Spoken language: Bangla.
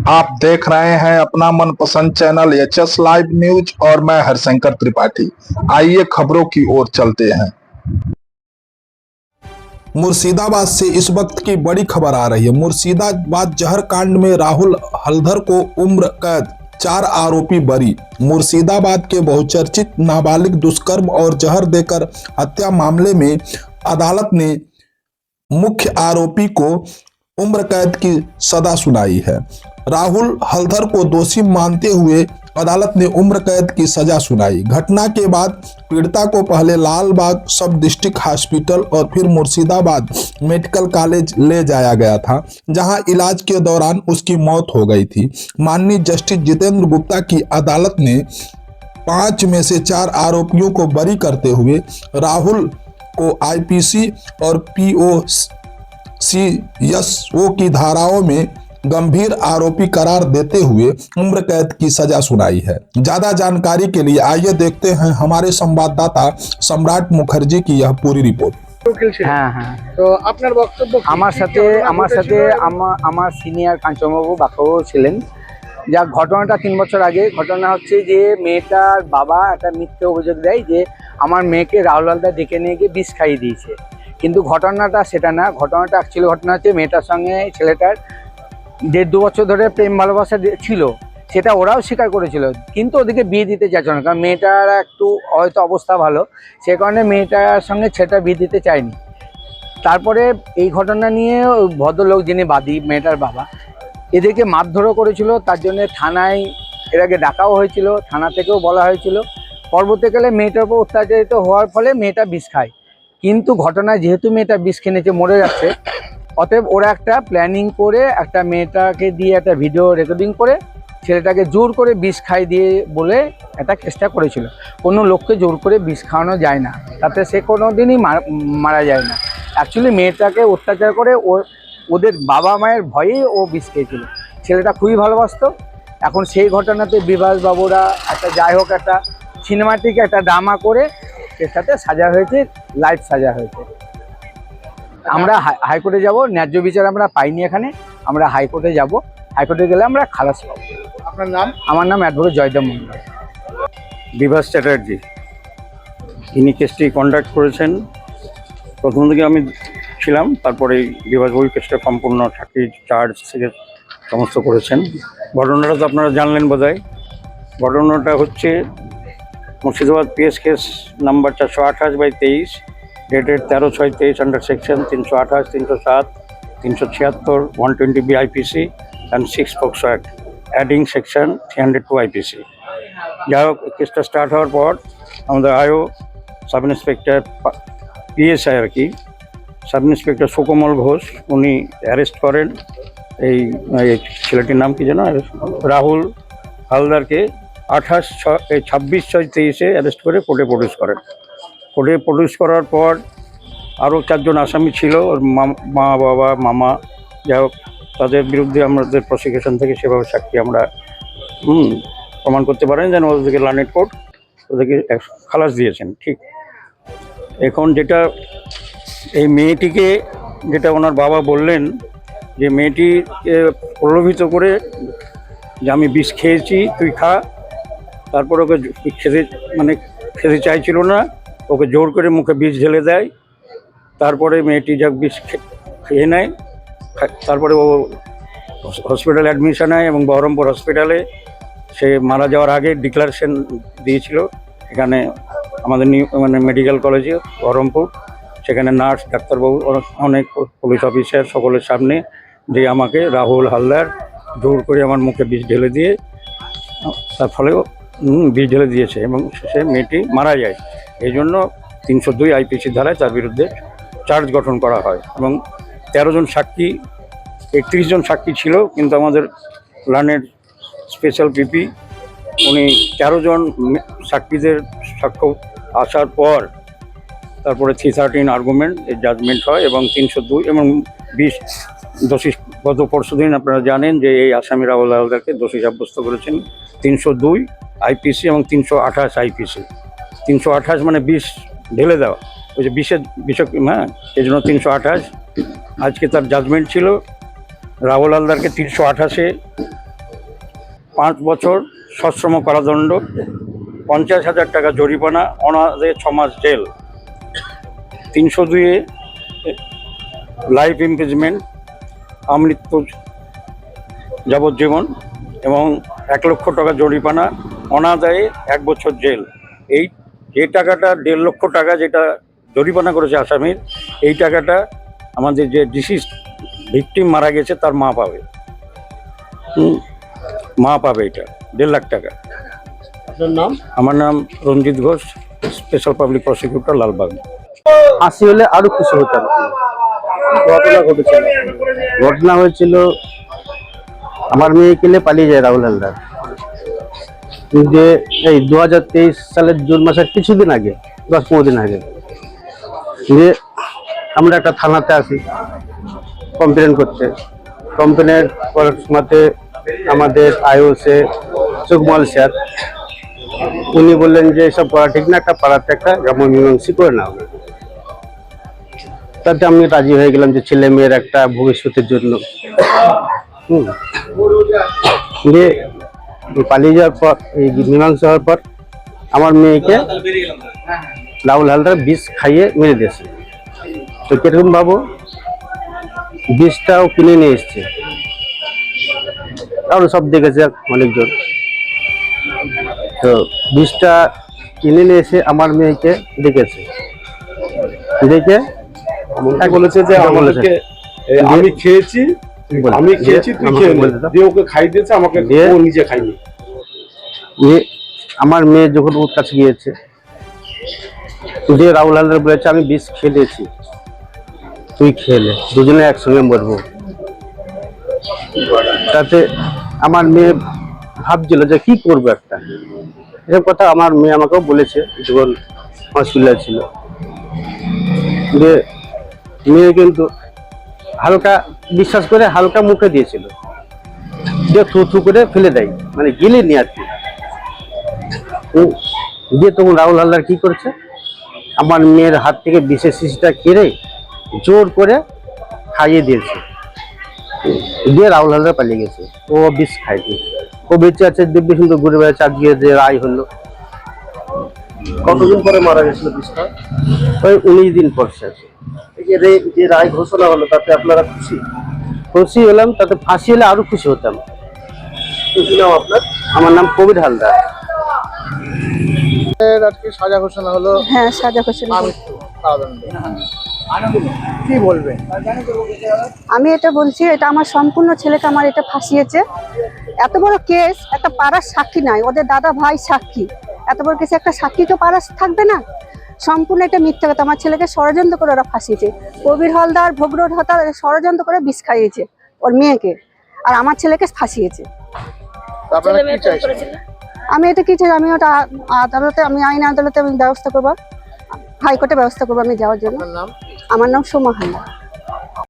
आप देख रहे हैं अपना मनपसंद चैनल एचएस लाइव न्यूज और मैं हरशंकर त्रिपाठी। आइए खबरों की ओर चलते हैं। मुर्शिदाबाद से इस वक्त की बड़ी खबर आ रही है। मुर्शिदाबाद जहर कांड में राहुल हल्दर को उम्र कैद, 4 आरोपी बरी। मुर्शिदाबाद के बहुचर्चित नाबालिग दुष्कर्म और जहर देकर हत्या मामले में अदालत ने मुख्य आरोपी को उम्र कैद की सजा सुनाई है। राहुल हल्दर को दोषी मानते हुए अदालत ने उम्र कैद की सजा सुनाई। घटना के बाद पीड़िता को पहले लालबाग सब डिस्ट्रिक्ट हॉस्पिटल और फिर मुर्शिदाबाद मेडिकल कॉलेज ले जाया गया था, जहां इलाज के दौरान उसकी मौत हो गई थी। माननीय जस्टिस जितेंद्र गुप्ता की अदालत ने 5 में से 4 आरोपियों को बरी करते हुए राहुल को आईपीसी और पीओसीएसओ की धाराओं में गंभीर आरोपी करार देते हुए उम्र कैद की सजा सुनाई है। ज्यादा जानकारी के लिए आइए देखते हैं हमारे संवाददाता सम्राट मुखर्जी की यह पूरी रिपोर्ट। तो আপনার বক্তব্য আমার সাথে আমার সিনিয়র কাঞ্চনবাবু বাবু ছিলেন। যা ঘটনাটা 3 বছর আগে ঘটনা হচ্ছে যে মেয়েটার বাবা একটা মিথ্যে অভিযোগ দেয় যে আমার মেয়েকে রাহুল হালদার ডেকে নিয়ে গিয়ে বিষ খাইয়ে দিয়েছে, কিন্তু ঘটনাটা সেটা না। ঘটনাটা অ্যাকচুয়ালি ঘটনা হচ্ছে মেয়েটার সঙ্গে ছেলেটার 1.5-2 বছর ধরে প্রেম ভালোবাসা ছিল, সেটা ওরাও স্বীকার করেছিল, কিন্তু ওদিকে বিয়ে দিতে চাইছিল না, কারণ মেয়েটার একটু হয়তো অবস্থা ভালো, সে কারণে মেয়েটার সঙ্গে ছেলেটা বিয়ে দিতে চায়নি। তারপরে এই ঘটনা নিয়ে ভদ্রলোক যিনি বাদী মেয়েটার বাবা এদেরকে মারধরও করেছিল, তার জন্য থানায় এর আগে ডাকাও হয়েছিল, থানা থেকেও বলা হয়েছিল। পরবর্তীকালে মেয়েটার উপর অত্যাচারিত হওয়ার ফলে মেয়েটা বিষ খায়, কিন্তু ঘটনায় যেহেতু মেয়েটা বিষ খেয়েছে মরে যাচ্ছে, অতএব ওরা একটা প্ল্যানিং করে একটা মেয়েটাকে দিয়ে একটা ভিডিও রেকর্ডিং করে ছেলেটাকে জোর করে বিষ খাই দিয়ে বলে একটা কেসটা করেছিল। কোনো লোককে জোর করে বিষ খাওয়ানো যায় না, তাতে সে কোনো দিনই মারা যায় না। অ্যাকচুয়ালি মেয়েটাকে অত্যাচার করে ওদের বাবা মায়ের ভয়েই ও বিষ খেয়েছিল। ছেলেটা খুবই ভালোবাসতো। এখন সেই ঘটনাতে বিভাস বাবুরা একটা যাই হোক একটা সিনেমাটিক একটা ড্রামা করে কেসটাতে সাজা হয়েছে, লাইভ সাজা হয়েছে। আমরা হাইকোর্টে যাব, ন্যায্য বিচার আমরা পাইনি এখানে, আমরা হাইকোর্টে যাব, হাইকোর্টে গেলে আমরা খালাস পাবো। আপনার নাম? আমার নাম অ্যাডভোকেট জয়দেব মন্ডল। বিভাস চ্যাটার্জি, ইনি কেসটি কন্ডাক্ট করেছেন। প্রথম থেকে আমি ছিলাম, তারপরে বিভাসবাবু কেসটা সম্পূর্ণ সাক্ষী চার্জ থেকে সমস্ত করেছেন। ঘটনাটা তো আপনারা জানলেন বোধহয়। ঘটনাটা হচ্ছে Murshidabad PS case number 428/23 dated 13/6/23 under section 328, 307, 376, 120B IPC and 6 POCSO Act, adding section 302 IPC। যাই হোক, কেসটা স্টার্ট হওয়ার পর আমাদের আয়ো সাব ইন্সপেক্টর পিএসআই আর কি, সাব ইন্সপেক্টর সুকোমল ঘোষ, উনি অ্যারেস্ট করেন এই ছেলেটির নাম কি যেন, রাহুল হালদারকে 26/6/23 অ্যারেস্ট করে কোর্টে প্রডিউস করেন। কোর্টে প্রডিউস করার পর আরও 4 জন আসামি ছিল, ওর মা বাবা মামা, যাই হোক তাদের বিরুদ্ধে আমাদের প্রসিকিউশন থেকে সেভাবে সাক্ষী আমরা প্রমাণ করতে পারেন যেন ওদেরকে লার্নেড কোর্ট ওদেরকে খালাস দিয়েছেন। ঠিক এখন যেটা এই মেয়েটিকে, যেটা ওনার বাবা বললেন যে মেয়েটিকে প্রলোভিত করে যে আমি বিষ খেয়েছি তুই খা, তারপর ওকে খেতে চাইছিল না, ওকে জোর করে মুখে বিষ ঢেলে দেয়। তারপরে মেয়েটি যা বিষ খেয়ে নেয়, তারপরে ও হসপিটালে অ্যাডমিশন হয় এবং বহরমপুর হসপিটালে সে মারা যাওয়ার আগে ডিক্লারেশন দিয়েছিল এখানে আমাদের মেডিকেল কলেজে বহরমপুর। সেখানে নার্স, ডাক্তারবাবু, অনেক পুলিশ অফিসার সকলের সামনে যে আমাকে রাহুল হালদার জোর করে আমার মুখে বিষ ঢেলে দিয়ে, তার ফলেও বিষ ঢেলে দিয়েছে এবং শেষে মেয়েটি মারা যায়। এই জন্য 302 IPC ধারায় তার বিরুদ্ধে চার্জ গঠন করা হয় এবং 13 জন সাক্ষী, 31 জন সাক্ষী ছিল, কিন্তু আমাদের লার্নেড স্পেশাল পিপি উনি 13 জন সাক্ষীদের সাক্ষ্য আসার পর তারপরে 313 আর্গুমেন্ট এর জাজমেন্ট হয় এবং 302 এবং 20 দোষী। গত পরশুদিন আপনারা জানেন যে এই আসামি রাহুল হালদারকে দোষী সাব্যস্ত করেছেন 302 IPC এবং 328 IPC। 328 মানে বিষ ঢেলে দেওয়া, ওই যে বিষের এই জন্য 328। আজকে তার জাজমেন্ট ছিল। রাহুল হালদারকে 328-এ 5 বছর সশ্রম কারাদণ্ড, 50,000 টাকা জরিমানা, অনাদায়ে 6 মাস জেল, 302 লাইফ ইমপ্রিজনমেন্ট, আমৃত্যু যাবজ্জীবন এবং 1 লক্ষ টাকা জরিমানা, অনাদায়ে 1 বছর জেল। এই যে টাকাটা 1.5 লক্ষ টাকা যেটা জরিমানা করেছে আসামির, এই টাকাটা আমাদের যে ডিসিজ ভিকটিম মারা গেছে তার মা পাবে। মা পাবে এটা 1.5 লাখ টাকা। আপনার নাম? আমার নাম Ranjit Ghosh, special public prosecutor, Lalbagh. ফাঁসি হলে আরো খুশি হতাম। ঘটনা ঘটেছিল, ঘটনা হয়েছিল আমার মেয়েকে নিয়ে পালিয়ে যায় রাহুল হালদার। যে এই 2023 সালের জুন মাসের কিছুদিন আগে, 10-15 দিন আগে, যে আমরা একটা থানাতে আসি কমপ্লেন করতে। কমপ্লেন করার সময়তে আমাদের আইওসে সুকমল স্যার উনি বললেন যে এসব করা ঠিক না, একটা পাড়াতে একটা গ্রাম্য মীমাংসী করে নাও। তাতে আমি রাজি হয়ে গেলাম যে ছেলে মেয়ের একটা ভবিষ্যতের জন্য। দিয়ে পালিয়ে যাওয়ার পর, এই মীমাংসা হওয়ার পর আমার মেয়েকে রাহুল হালদার বিষ খাইয়ে মেরে দিয়েছে। তো কিরকম ভাবো, বিষটাও কিনে নিয়ে এসছে, আরো সব দেখেছে অনেকজন। তো বিষটা কিনে নিয়ে এসে আমার মেয়েকে দেখেছে, দেখে বলেছে যে আমাদেরকে আমি খেয়েছি তুই খেয়ে নে। দিয়ে ওকে খাই দিয়েছে, আমাকে ও নিজে খাইনি। আমার মেয়ে যখন ওর কাছে গিয়েছে, দিয়ে রাহুল হালদার বলেছে আমি বিষ খেয়েছি, তুই খেলে দুজনে একসঙ্গে মরবো। তাতে আমার মেয়ে ভাবছিল যে কি করবো একটা, এসব কথা আমার মেয়ে আমাকেও বলেছে যখন হসপিটালে ছিল। যে মেয়ে কিন্তু হালকা বিশ্বাস করে হালকা মুখে দিয়েছিল, দিয়ে থু থু করে ফেলে দেয়, মানে গিলে নি আর কি। দিয়ে তখন রাহুল হালদার কি করছে, আমার মেয়ের হাত থেকে বিষের শিশিটা কেড়ে জোর করে খাইয়ে দিয়েছে। দিয়ে রাহুল হালদার পালিয়ে গেছে, ও বিষ খাইনি, ও বেঁচে আছে দিব্যি সুন্দর ঘুরে বেড়াচ্ছে। আজকে যে রায় হলো, কতদিন পরে মারা গেছিল বিষটা? ওই 19 দিন পর শেষ। যে রায় ঘোষণা হলো তাতে আপনারা খুশি? খুশি হলাম, তাতে ফাঁসি হলে আরো খুশি হতাম। কি নাম আপনার? আমার নাম কবির হালদার। আজকে সাজা ঘোষণা হলো। হ্যাঁ, সাজা ঘোষণা হলো। কি বলবেন? আমি এটা বলছি, এটা আমার সম্পূর্ণ ছেলেকে আমার এটা ফাঁসিয়েছে। এত বড় কেস, একটা পাড়ার সাক্ষী নাই, ওদের দাদা ভাই সাক্ষী। এত বড় কেস একটা সাক্ষী তো পাড়া থাকবে না, সম্পূর্ণ একটা মিথ্যা কথা। আমার ছেলেকে ষড়যন্ত্র করে ওরা ফাঁসিয়েছে। কবির হালদার, ভোগরোড হতার ষড়যন্ত্র করে বিষ খাইয়েছে ওর মেয়েকে, আর আমার ছেলেকে ফাঁসিয়েছে। আমি এটা কি চাই, আমি ওটা আদালতে, আমি আইন আদালতে আমি ব্যবস্থা করবো, হাইকোর্টে ব্যবস্থা করবো আমি যাওয়ার জন্য। আমার নাম সোমা হালদার।